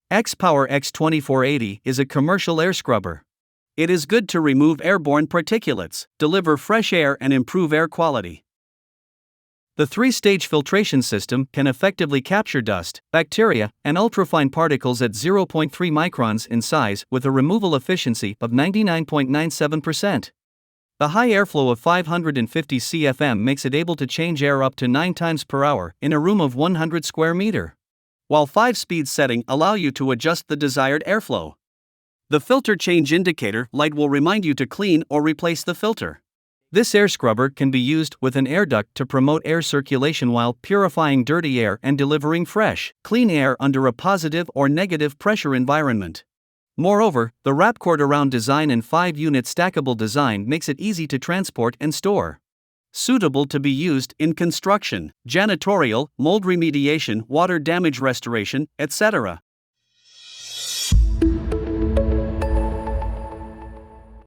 XPOWER X-2480 is a commercial air scrubber. It is good to remove airborne particulates, deliver fresh air, and improve air quality. The three-stage filtration system can effectively capture dust, bacteria, and ultrafine particles at 0.3 microns in size with a removal efficiency of 99.97%. The high airflow of 550 CFM makes it able to change air up to 9 times per hour in a room of 100 square meter, while 5-speed setting allow you to adjust the desired airflow. The filter change indicator light will remind you to clean or replace the filter. This air scrubber can be used with an air duct to promote air circulation while purifying dirty air and delivering fresh, clean air under a positive or negative pressure environment. Moreover, the wrapcord around design and 5-unit stackable design makes it easy to transport and store. Suitable to be used in construction, janitorial, mold remediation, water damage restoration, etc.